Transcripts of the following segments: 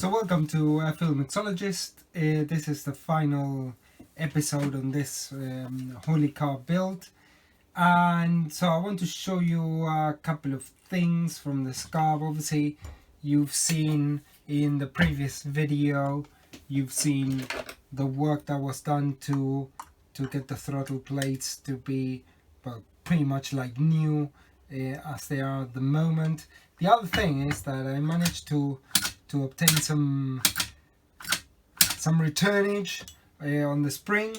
So welcome to Mixologist. This is the final episode on this Holley carb build, and so I want to show you a couple of things from this carb. Obviously you've seen in the previous video, you've seen the work that was done to get the throttle plates to be, well, pretty much like new as they are at the moment. The other thing is that I managed to obtain some returnage on the spring.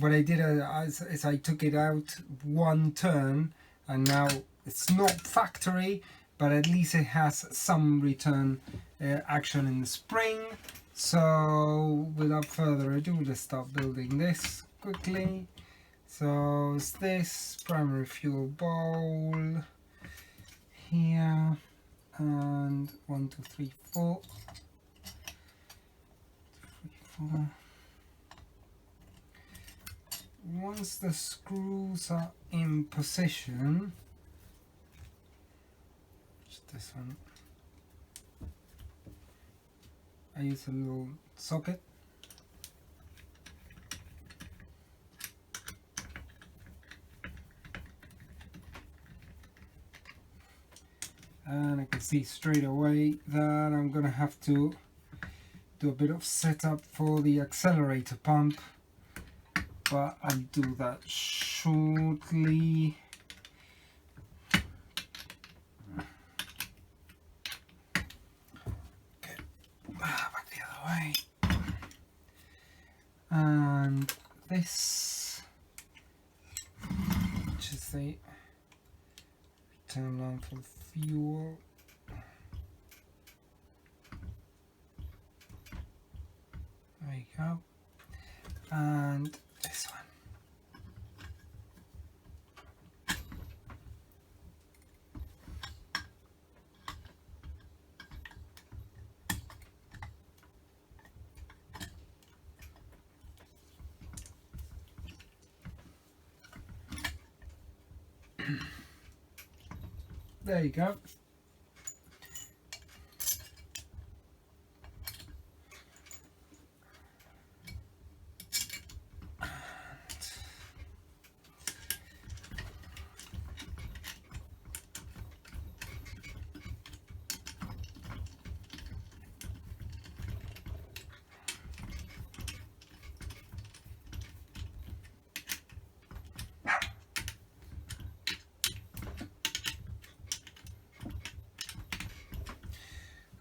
What I did is I took it out one turn, and now it's not factory, but at least it has some return action in the spring. So without further ado, let's start building this quickly. So it's this primary fuel bowl here, and 1, 2, 3, 4. 3, 4. Once the screws are in position, just this one, I use a little socket. And I can see straight away that I'm gonna have to do a bit of setup for the accelerator pump, but I'll do that shortly. Okay, back the other way. And this, which is the return line for fuel. There you go. And this one. There you go.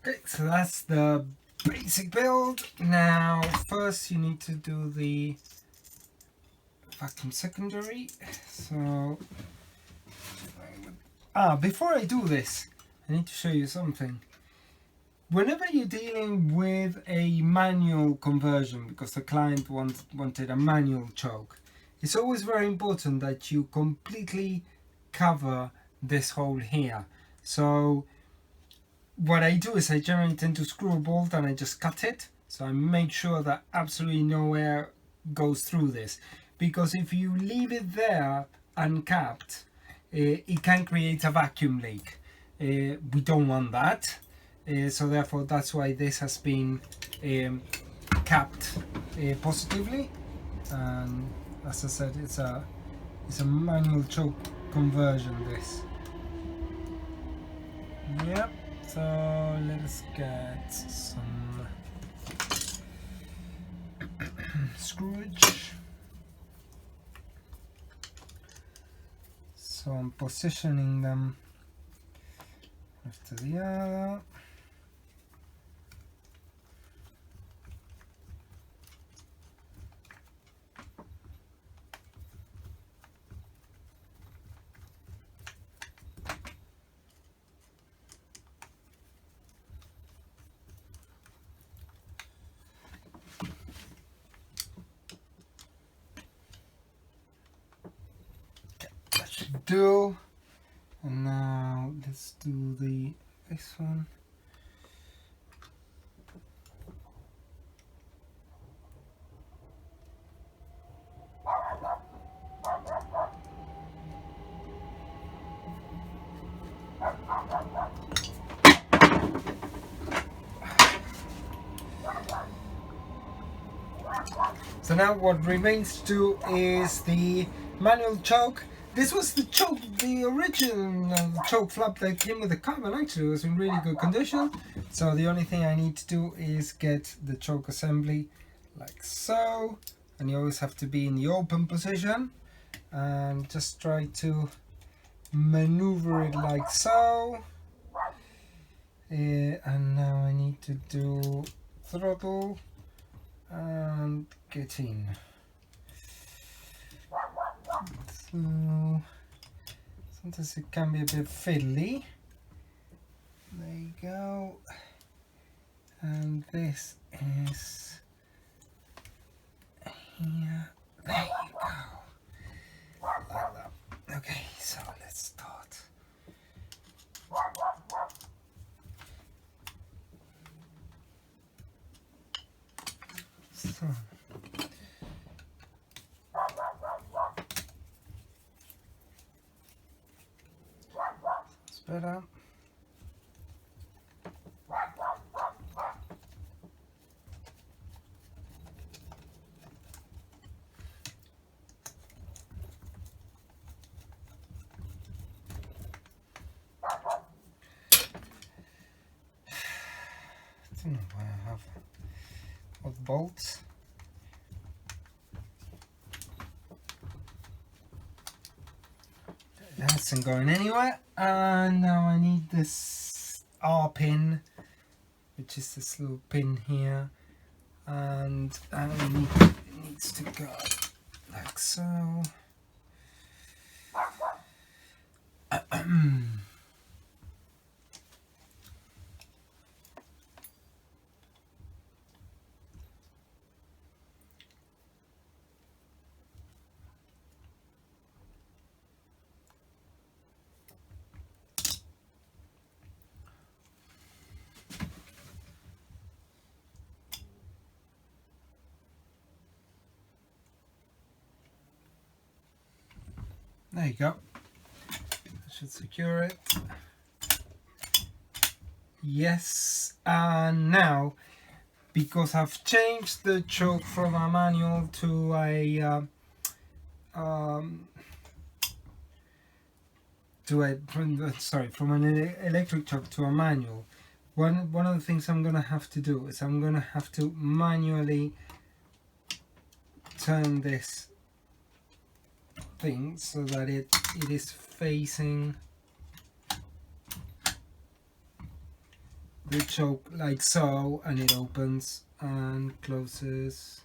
Okay, so that's the basic build. Now first you need to do the vacuum secondary. So before I do this, I need to show you something. Whenever you're dealing with a manual conversion, because the client wanted a manual choke, it's always very important that you completely cover this hole here. So what I do is I generally tend to screw a bolt and I just cut it, so I make sure that absolutely no air goes through this, because if you leave it there uncapped, it can create a vacuum leak. We don't want that, so therefore that's why this has been capped positively. And as I said, it's a manual choke conversion, this. Yep. So let us get some screwage. So I'm positioning them after the other. Do, and now let's do this one. So now what remains to do is the manual choke. This was the choke, the original choke flap that came with the carb, and actually it was in really good condition. So the only thing I need to do is get the choke assembly like so, and you always have to be in the open position and just try to maneuver it like so. And now I need to do throttle and get in. So sometimes it can be a bit fiddly. There you go. And this is here. There you go. Like that. Okay, so let's start. So it's better. I don't know why I have all the bolts. That isn't going anywhere. And now I need this R pin, which is this little pin here, and it needs to go like so. There you go. That should secure it. Yes, and now because I've changed the choke from a manual to a from an electric choke to a manual. One of the things I'm gonna have to do is I'm gonna have to manually turn this thing so that it is facing the choke like so, and it opens and closes.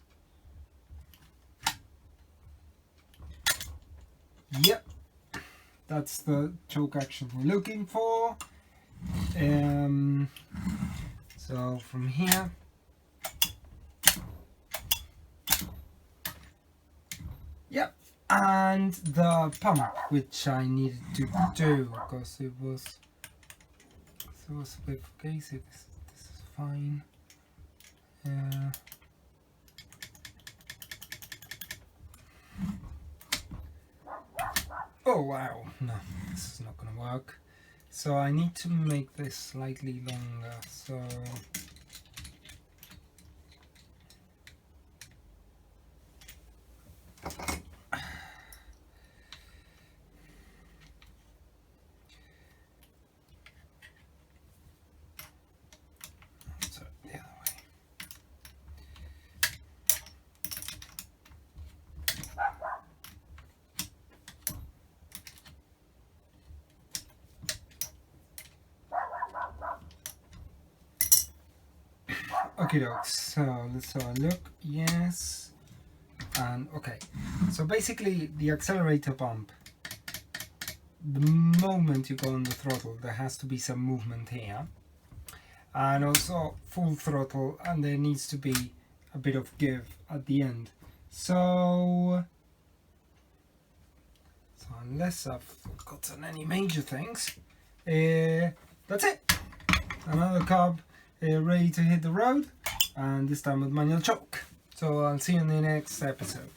Yep, that's the choke action we're looking for. So from here, yep, and the pump, which I needed to do because it was a bit fugazi. This is fine. Oh wow, no, this is not gonna work. So I need to make this slightly longer. So the other way. Okay, dokes. So let's have a look. Yes, and okay. So basically, the accelerator pump. The moment you go on the throttle, there has to be some movement here, and also full throttle, and there needs to be a bit of give at the end. So unless I've forgotten any major things, that's it. Another carb ready to hit the road, and this time with manual choke. So I'll see you in the next episode.